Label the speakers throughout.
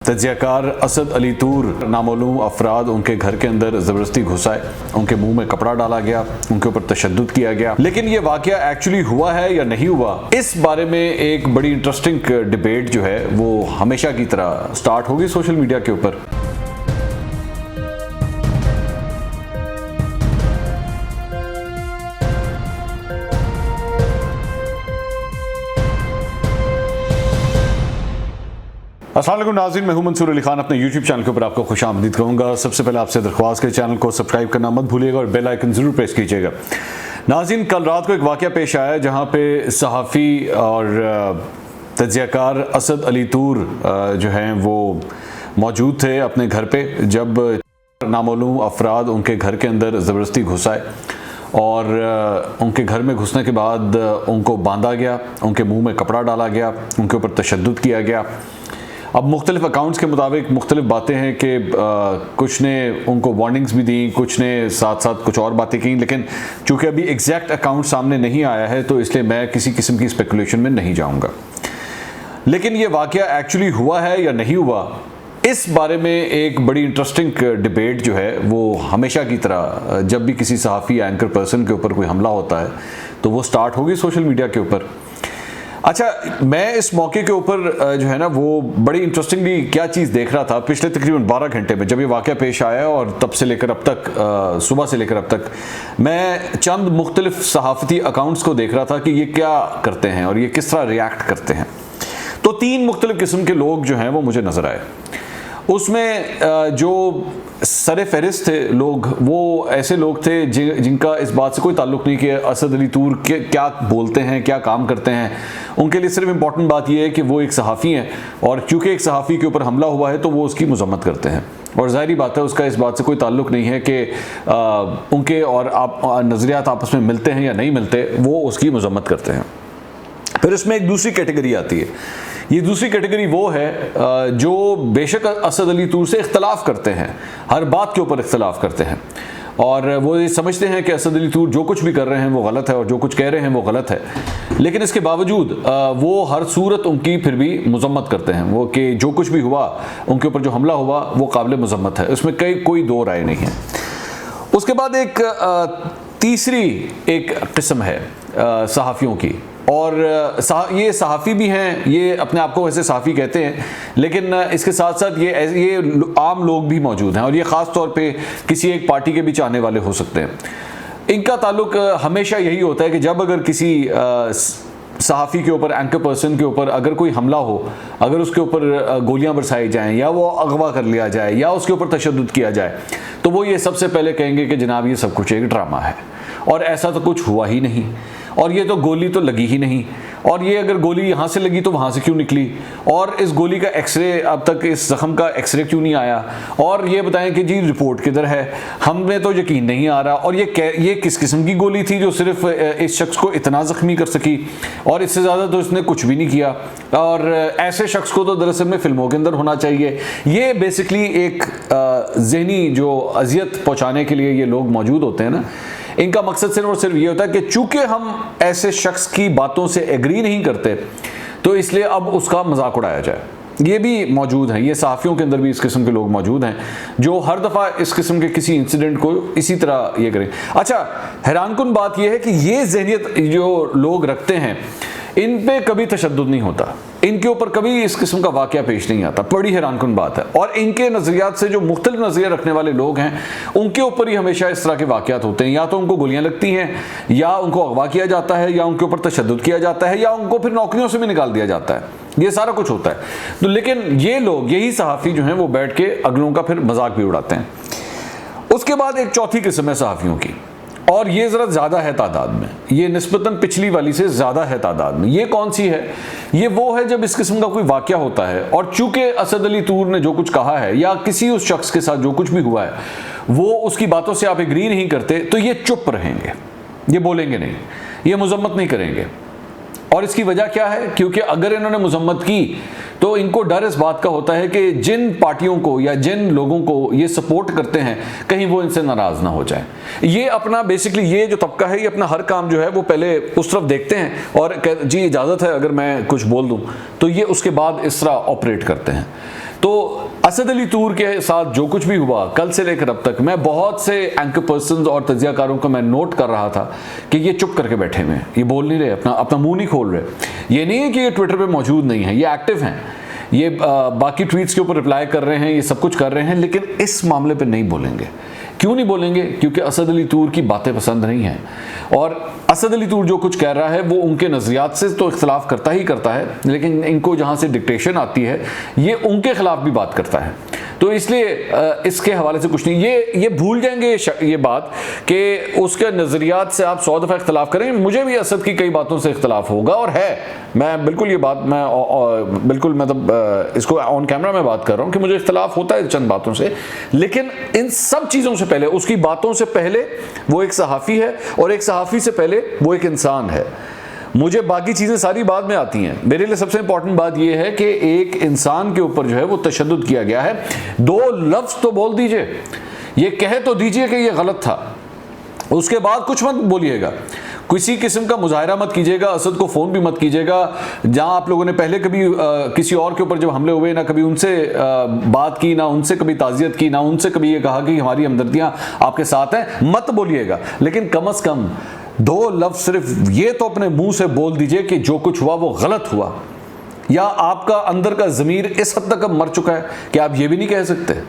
Speaker 1: तज्जियाकार असद अली तूर नामालूम अफराद उनके घर के अंदर ज़बरदस्ती घुसाए, उनके मुंह में कपड़ा डाला गया, उनके ऊपर तशद्दुद किया गया। लेकिन ये वाक़या एक्चुअली हुआ है या नहीं हुआ, इस बारे में एक बड़ी इंटरेस्टिंग डिबेट जो है वो हमेशा की तरह स्टार्ट होगी सोशल मीडिया के ऊपर। अस्सलाम वालेकुम नाज़रीन, मैं हूं मंसूर अली खान। अपने YouTube चैनल के ऊपर आपको खुशामदीद कहूँगा। सबसे पहले आपसे दरख्वास्त के चैनल को सब्सक्राइब करना मत भूलिएगा और बेल आइकन ज़रूर प्रेस कीजिएगा। नाज़रीन, कल रात को एक वाक़या पेश आया जहाँ पे सहाफ़ी और तज्जियाकार असद अली तूर जो हैं वो मौजूद थे अपने घर पे, जब नामालूम अफराद उनके घर के अंदर ज़बरदस्ती घुसाए और उनके घर में घुसने के बाद उनको बांधा गया, उनके मुँह में कपड़ा डाला गया, उनके ऊपर तशद्दुद किया गया। अब मुख्तलिफ अकाउंट्स के मुताबिक मुख्तलिफ बातें हैं कि कुछ ने उनको वार्निंग्स भी दी, कुछ ने साथ साथ कुछ और बातें की, लेकिन चूँकि अभी एग्जैक्ट अकाउंट सामने नहीं आया है तो इसलिए मैं किसी किस्म की स्पेकुलेशन में नहीं जाऊँगा। लेकिन ये वाक़या एक्चुअली हुआ है या नहीं हुआ, इस बारे में एक बड़ी इंटरेस्टिंग डिबेट जो है वो हमेशा की तरह जब भी किसी सहाफ़ी या एंकर पर्सन के ऊपर कोई हमला होता है तो वो स्टार्ट होगी सोशल मीडिया के ऊपर। अच्छा, मैं इस मौके के ऊपर जो है ना वो बड़ी इंटरेस्टिंगली क्या चीज़ देख रहा था पिछले तकरीबन 12 घंटे में, जब ये वाक़या पेश आया और तब से लेकर अब तक सुबह से लेकर अब तक मैं चंद मुख्तलिफ सहाफ़ती अकाउंट्स को देख रहा था कि ये क्या करते हैं और ये किस तरह रिएक्ट करते हैं। तो 3 मुख्तलिफ किस्म के लोग जो हैं वो मुझे नज़र आए। उसमें जो सर फहरिस्त थे लोग, वो ऐसे लोग थे जिनका इस बात से कोई ताल्लुक़ नहीं कि असद अली तूर के क्या बोलते हैं, क्या काम करते हैं। उनके लिए सिर्फ इम्पॉर्टेंट बात यह है कि वो एक सहाफ़ी हैं और क्योंकि एक सहाफ़ी के ऊपर हमला हुआ है तो वो उसकी मज़म्मत करते हैं। और ज़ाहिरी बात है उसका इस बात से कोई ताल्लुक़ नहीं है कि उनके और आप नज़रियात आपस में मिलते हैं या नहीं मिलते, वो उसकी मज़म्मत करते हैं। फिर इसमें एक दूसरी कैटेगरी आती है। ये दूसरी कैटेगरी वो है जो बेशक असद अली तूर से इख्तलाफ करते हैं, हर बात के ऊपर इख्तलाफ करते हैं और वो ये समझते हैं कि असद अली तूर जो कुछ भी कर रहे हैं वो गलत है और जो कुछ कह रहे हैं वो गलत है। लेकिन इसके बावजूद वो हर सूरत उनकी फिर भी मज़म्मत करते हैं, वो कि जो कुछ भी हुआ, उनके ऊपर जो हमला हुआ वो काबिल मज़म्मत है, उसमें कोई दो राय नहीं है। उसके बाद एक तीसरी एक किस्म है सहाफ़ियों की, और ये सहाफ़ी भी हैं, ये अपने आप को वैसे सहाफ़ी कहते हैं, लेकिन इसके साथ साथ ये आम लोग भी मौजूद हैं और ये ख़ास तौर पे किसी एक पार्टी के भी चाहने वाले हो सकते हैं। इनका ताल्लुक़ हमेशा यही होता है कि जब अगर किसी सहाफ़ी के ऊपर, एंकर पर्सन के ऊपर अगर कोई हमला हो, अगर उसके ऊपर गोलियां बरसाई जाएं या वो अगवा कर लिया जाए या उसके ऊपर तशद्दुद किया जाए, तो वो ये सबसे पहले कहेंगे कि जनाब ये सब कुछ एक ड्रामा है और ऐसा तो कुछ हुआ ही नहीं, और ये तो गोली तो लगी ही नहीं, और ये अगर गोली यहाँ से लगी तो वहाँ से क्यों निकली, और इस गोली का एक्सरे अब तक इस ज़ख़म का एक्सरे क्यों नहीं आया, और ये बताएं कि जी रिपोर्ट किधर है, हमें तो यकीन नहीं आ रहा, और ये किस किस्म की गोली थी जो सिर्फ इस शख्स को इतना ज़ख्मी कर सकी और इससे ज़्यादा तो इसने कुछ भी नहीं किया, और ऐसे शख्स को तो दरअसल में फ़िल्मों के अंदर होना चाहिए। ये बेसिकली एक ज़हनी जो अजियत पहुँचाने के लिए ये लोग मौजूद होते हैं ना, इनका मकसद सिर्फ और सिर्फ ये होता है कि चूंकि हम ऐसे शख्स की बातों से एग्री नहीं करते तो इसलिए अब उसका मजाक उड़ाया जाए। ये भी मौजूद हैं, ये सहाफ़ियों के अंदर भी इस किस्म के लोग मौजूद हैं जो हर दफ़ा इस किस्म के किसी इंसिडेंट को इसी तरह ये करें। अच्छा, हैरानकुन बात यह है कि ये ज़हनियत जो लोग रखते हैं इन पे कभी तशद्दुद नहीं होता, इनके ऊपर कभी इस किस्म का वाक़या पेश नहीं आता। बड़ी हैरानकुन बात है। और इनके नज़रियात से जो मुख्तलिफ नज़रिया रखने वाले लोग हैं उनके ऊपर ही हमेशा इस तरह के वाक़यात होते हैं, या तो उनको गोलियां लगती हैं, या उनको अगवा किया जाता है, या उनके ऊपर तशद्दुद किया जाता है, या उनको फिर नौकरियों से भी निकाल दिया जाता है। ये सारा कुछ होता है। तो लेकिन ये लोग, यही सहाफ़ी जो हैं वो बैठ के अगलों का फिर मजाक भी उड़ाते हैं। उसके बाद एक चौथी किस्म है सहाफ़ियों की, और ये ज़रा ज़्यादा है तादाद में, ये निस्बतन पिछली वाली से ज़्यादा है तादाद में। ये कौन सी है? ये वो है जब इस किस्म का कोई वाक़या होता है और चूँकि असद अली तूर ने जो कुछ कहा है या किसी उस शख्स के साथ जो कुछ भी हुआ है वो उसकी बातों से आप एग्री नहीं करते, तो ये चुप रहेंगे, ये बोलेंगे नहीं, ये मज़म्मत नहीं करेंगे। और इसकी वजह क्या है? क्योंकि अगर इन्होंने मज़म्मत की तो इनको डर इस बात का होता है कि जिन पार्टियों को या जिन लोगों को ये सपोर्ट करते हैं कहीं वो इनसे नाराज़ ना हो जाए। ये अपना बेसिकली ये जो तबका है ये अपना हर काम जो है वो पहले उस तरफ देखते हैं और जी इजाज़त है अगर मैं कुछ बोल दूँ, तो ये उसके बाद इस तरह ऑपरेट करते हैं। तो असद अली तूर के साथ जो कुछ भी हुआ कल से लेकर अब तक, मैं बहुत से एंकर पर्सन्स और तजियाकारों को मैं नोट कर रहा था कि ये चुप करके बैठे हुए हैं, ये बोल नहीं रहे, अपना मुंह नहीं खोल रहे। ये नहीं है कि ये ट्विटर पे मौजूद नहीं है, ये एक्टिव हैं, ये बाकी ट्वीट्स के ऊपर रिप्लाई कर रहे हैं, ये सब कुछ कर रहे हैं, लेकिन इस मामले पे नहीं बोलेंगे। क्यों नहीं बोलेंगे? क्योंकि असद अली तूर की बातें पसंद नहीं हैं, और असद अली तूर जो कुछ कह रहा है वो उनके नज़रियात से तो इख्तलाफ करता ही करता है, लेकिन इनको जहाँ से डिक्टेशन आती है ये उनके खिलाफ भी बात करता है। तो इसलिए इसके हवाले से कुछ नहीं, ये भूल जाएंगे ये बात कि उसके नज़रियात से आप 100 दफ़ा इख्तलाफ करें। मुझे भी असद की कई बातों से इख्तलाफ होगा और है, मैं बिल्कुल ये बात मैं बिल्कुल मतलब इसको ऑन कैमरा में बात कर रहा हूँ कि मुझे इख्तलाफ होता है चंद बातों से, लेकिन इन सब चीज़ों से पहले, उसकी बातों से पहले वो एक सहाफ़ी है, और एक सहाफ़ी से पहले वो एक इंसान है। मुझे बाकी चीज़ें सारी बाद में आती हैं, मेरे लिए सबसे इंपॉर्टेंट बात यह है कि एक इंसान के ऊपर जो है वो तशद्दुद किया गया है। 2 लफ्ज़ तो बोल दीजिए, ये कह तो दीजिए कि ये गलत था, उसके बाद कुछ मत बोलिएगा, किसी किस्म का मुजाहरा मत कीजिएगा, असद को फ़ोन भी मत कीजिएगा। जहां आप लोगों ने पहले कभी किसी और के ऊपर जब हमले हुए, ना कभी उनसे बात की, ना उनसे कभी ताज़ियत की, ना उनसे कभी ये कहा कि हमारी हमदर्दियां आपके साथ हैं, मत बोलिएगा। लेकिन कम अज़ कम 2 लफ्ज़ सिर्फ ये तो अपने मुंह से बोल दीजिए कि जो कुछ हुआ वो गलत हुआ, या आपका अंदर का ज़मीर इस हद तक अब मर चुका है कि आप ये भी नहीं कह सकते।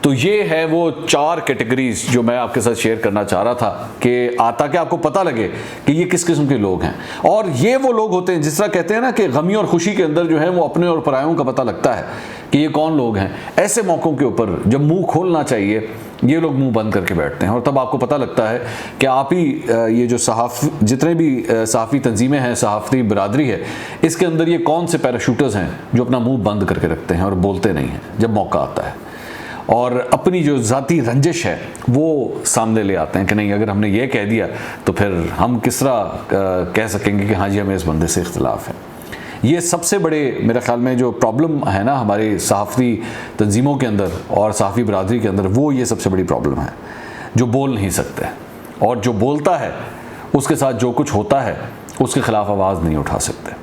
Speaker 1: तो ये है वो 4 कैटेगरीज जो मैं आपके साथ शेयर करना चाह रहा था कि ताकि आपको पता लगे कि ये किस किस्म के लोग हैं। और ये वो लोग होते हैं, जिस तरह कहते हैं ना कि गमी और खुशी के अंदर जो है वो अपने और परायों का पता लगता है कि ये कौन लोग हैं। ऐसे मौक़ों के ऊपर जब मुंह खोलना चाहिए, ये लोग मुंह बंद करके बैठते हैं, और तब आपको पता लगता है कि आप ही ये जो जितने भी सहाफ़ी तंजीमें हैं, सहाफ़ी बिरादरी है, इसके अंदर ये कौन से पैराशूटर्स हैं जो अपना मुंह बंद करके रखते हैं और बोलते नहीं हैं जब मौका आता है, और अपनी जो ज़ाती रंजिश है वो सामने ले आते हैं कि नहीं, अगर हमने ये कह दिया तो फिर हम किस तरह कह सकेंगे कि हाँ जी हमें इस बंदे से इख्तिलाफ है। ये सबसे बड़े मेरे ख्याल में जो प्रॉब्लम है ना हमारे सहाफ़ी तंजीमों के अंदर और सहाफ़ी बिरादरी के अंदर, वो ये सबसे बड़ी प्रॉब्लम है, जो बोल नहीं सकते, और जो बोलता है उसके साथ जो कुछ होता है उसके ख़िलाफ़ आवाज़ नहीं उठा सकते।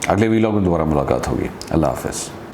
Speaker 1: अगले वीलॉग में दोबारा मुलाकात होगी। अल्लाह हाफ़िज़।